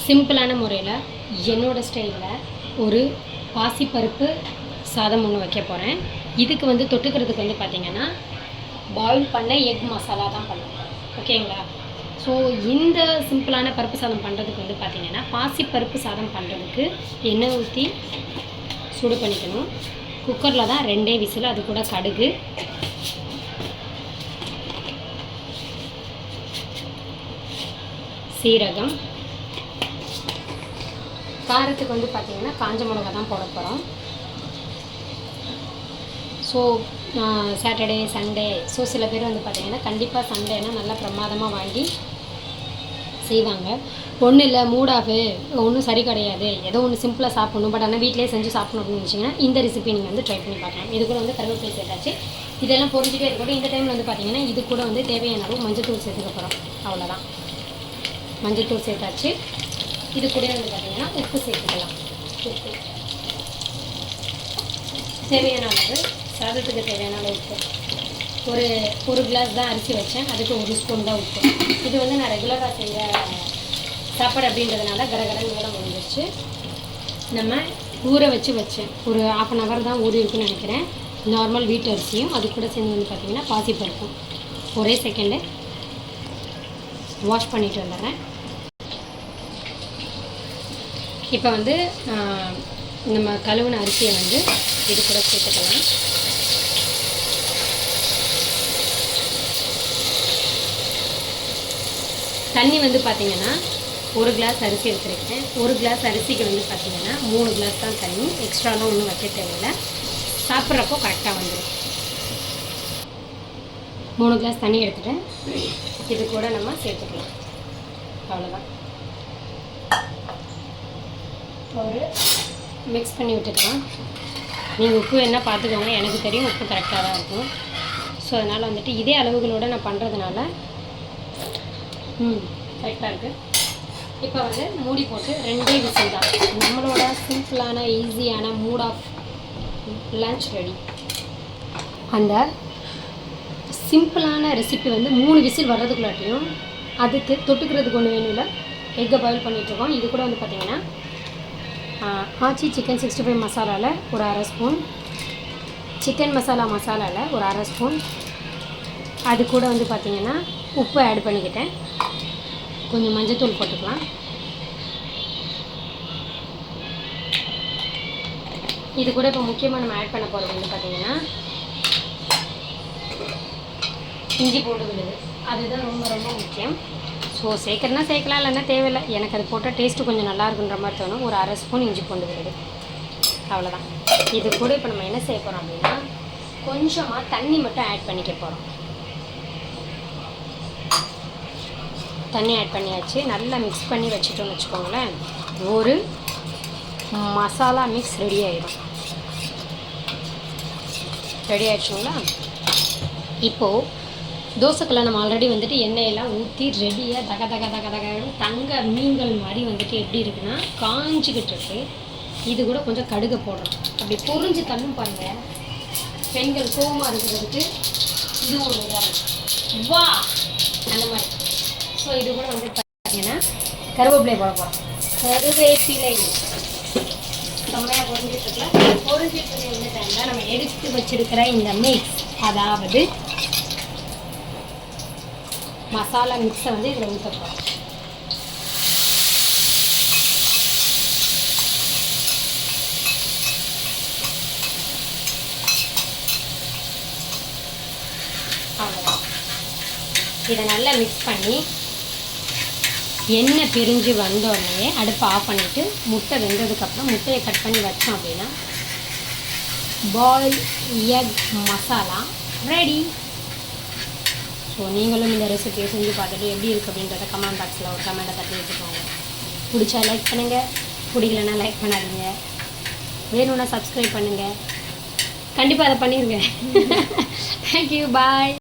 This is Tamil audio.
சிம்பிளான முறையில் என்னோடய ஸ்டைலில் ஒரு பாசிப்பருப்பு சாதம் ஒன்று வைக்க போகிறேன். இதுக்கு வந்து தொட்டுக்கிறதுக்கு வந்து பார்த்திங்கன்னா பாயில் பண்ண எக் மசாலா தான் பண்ணுவேன். ஓகேங்களா? ஸோ இந்த சிம்பிளான பருப்பு சாதம் பண்ணுறதுக்கு வந்து பார்த்திங்கன்னா பாசிப்பருப்பு சாதம் பண்ணுறதுக்கு எண்ணெய் ஊற்றி சூடு பண்ணிக்கணும். குக்கரில் தான் 2 விசில், அது கூட கடுகு, சீரகம், காரத்துக்கு வந்து பார்த்திங்கன்னா காஞ்ச மிளகா தான் போட போகிறோம். ஸோ சாட்டர்டே சண்டே, ஸோ சில பேர் வந்து பார்த்திங்கன்னா கண்டிப்பாக சண்டேனா நல்லா பிரமாதமாக வாங்கி செய்வாங்க. ஒன்றும் இல்லை, மூடாகு, ஒன்றும் சரி கிடையாது, ஏதோ ஒன்று சிம்பிளாக சாப்பிட்ணும், பட் ஆனால் வீட்டிலே செஞ்சு சாப்பிடணும் அப்படின்னு நினச்சிங்கன்னா இந்த ரெசிபி நீங்கள் வந்து ட்ரை பண்ணி பார்க்கலாம். இது கூட வந்து கருவேப்பிலை சேர்த்தாச்சு. இதெல்லாம் பொரிஞ்சிட்டே இருக்கட்டும். இந்த டைமில் வந்து பார்த்திங்கன்னா இது கூட வந்து தேவையான அளவு மஞ்சத்தூள் சேர்த்துக்க போகிறோம். அவ்வளோதான், மஞ்சத்தூள் சேர்த்தாச்சு. இது கூட வந்து பார்த்திங்கன்னா உப்பு சேர்த்துக்கலாம். உப்பு தேவையான அளவு, சாதத்துக்கு தேவையான அளவு உப்பு. ஒரு கிளாஸ் தான் அரிசி வச்சேன், அதுக்கு 1 ஸ்பூன் தான் உப்பு. இது வந்து நான் ரெகுலராக செய்கிற சாப்பாடு அப்படின்றதுனால கடகடன்னு வேலை முடிஞ்சிருச்சு. நம்ம ஊற வச்சேன், ஒரு 1/2 hour தான் ஊறி இருக்குன்னு நினைக்கிறேன். நார்மல் வீட்டு அரிசியும் அது கூட சேர்ந்து வந்து பார்த்திங்கன்னா பாசிப்பருப்பும். ஒரே செகண்டு வாஷ் பண்ணிட்டு வந்துடுறேன். இப்போ வந்து நம்ம கழுவுன அரிசியை வந்து இது கூட சேர்த்துக்கலாம். தண்ணி வந்து பார்த்திங்கன்னா 1 கிளாஸ் அரிசி எடுத்துருக்கேன். 1 கிளாஸ் அரிசிக்கு வந்து பார்த்திங்கன்னா 3 கிளாஸ் தான் தண்ணி. எக்ஸ்ட்ராலாம் ஒன்றும் வைக்க தேவையில்லை, சாப்பிட்றப்போ கரெக்டாக வந்துடும். 3 கிளாஸ் தண்ணி எடுத்துகிட்டேன். இது கூட நம்ம சேர்த்துக்கலாம். அவ்வளோதான், ஒரு மிக்ஸ் பண்ணி விட்டுக்கலாம். நீங்கள் உப்பு என்ன பார்த்துக்கோங்க, எனக்கு தெரியும் உப்பு கரெக்டாக தான் இருக்கும். ஸோ அதனால் வந்துட்டு இதே அளவுகளோடு நான் பண்ணுறதுனால கரெக்டாக இருக்குது. இப்போ வந்து மூடி போட்டு 2 விசில் தான். நம்மளோட சிம்பிளான ஈஸியான மூட் ஆஃப் லன்ச் ரெடி. அந்த சிம்பிளான ரெசிபி வந்து 3 விசில் வர்றதுக்குள்ளாட்டியும் அதுக்கு தொட்டுக்கிறதுக்கு ஒன்று வேணும்ல, எக்கை பாயில் பண்ணிகிட்ருக்கோம். இது கூட வந்து பார்த்திங்கன்னா ஆச்சி சிக்கன் 65 மசாலாவில் ஒரு 1/2 ஸ்பூன், சிக்கன் மசாலாவில் ஒரு 1/2 ஸ்பூன், அது கூட வந்து பார்த்திங்கன்னா உப்பு ஆட் பண்ணிக்கிட்டேன். கொஞ்சம் மஞ்சத்தூள் போட்டுக்கலாம். இது கூட இப்போ முக்கியமாக நம்ம ஆட் பண்ண போகிறது வந்து பார்த்திங்கன்னா இஞ்சி பூண்டு விழுது. அதுதான் ரொம்ப ரொம்ப முக்கியம். ஸோ சேர்க்குறதுனா சேர்க்கலாம், இல்லைன்னா தேவையில்லை. எனக்கு அது போட்டால் டேஸ்ட்டு கொஞ்சம் நல்லா இருக்குன்ற மாதிரி தோணும். ஒரு 1/2 ஸ்பூன் இஞ்சி பூண்டு விழுது, அவ்வளோதான். இது கூட இப்போ நம்ம என்ன செய்ய போகிறோம் அப்படின்னா கொஞ்சமாக தண்ணி மட்டும் ஆட் பண்ணிக்க போகிறோம். தண்ணி ஆட் பண்ணியாச்சு. நல்லா மிக்ஸ் பண்ணி வச்சுட்டோம்னு வச்சுக்கோங்களேன், ஒரு மசாலா மிக்ஸ் ரெடி ஆகிடும். ரெடி ஆகிடுச்சுங்களா? இப்போது தோசைக்கெல்லாம் நம்ம ஆல்ரெடி வந்துட்டு எண்ணெயெல்லாம் ஊற்றி ரெடியாக தக தங்க மீன்கள் மாதிரி வந்துட்டு எப்படி இருக்குன்னா காஞ்சிக்கிட்டு இருக்கு. இது கூட கொஞ்சம் கடுகை போடுறோம். அப்படி பொரிஞ்சு தள்ளும் பாருங்கள், பெண்கள் கோவமாக இருக்கிறதுக்கு இது ஒரு உதாரணம். வா அந்த மாதிரி. ஸோ இது கூட வந்து பார்த்தீங்கன்னா கருவேப்பிலை போட போகிறோம். கருவேப்பிலை செம்மையாக பொரிஞ்சிட்ருக்கல. பொரிஞ்சிட்டு இந்த டைமில் நம்ம எடுத்து வச்சுருக்கிற இந்த மிக்ஸ், அதாவது மசாலா மிக்ஸை வந்து இதில் ஊற்ற போகிறோம். அவ்வளோதான். இதை நல்லா மிக்ஸ் பண்ணி எண்ணெய் பிரிஞ்சு வந்தோடனே அடுப்பை ஆஃப் பண்ணிவிட்டு முட்டை வெந்ததுக்கப்புறம் முட்டையை கட் பண்ணி வச்சோம் அப்படின்னா boil egg masala ready. So நீங்களும் இந்த ரெசிபியை செஞ்சு பார்த்துட்டு எப்படி இருக்குது அப்படின்றத கமெண்ட் பாக்ஸில் ஒரு கமெண்ட்டை தட்டி வச்சுக்கோங்க. பிடிச்சா லைக் பண்ணுங்கள், பிடிக்கலன்னா லைக் பண்ணாதீங்க. வேணும்னா சப்ஸ்கிரைப் பண்ணுங்கள். கண்டிப்பாக அதை பண்ணிடுங்க. தேங்க்யூ, பாய்.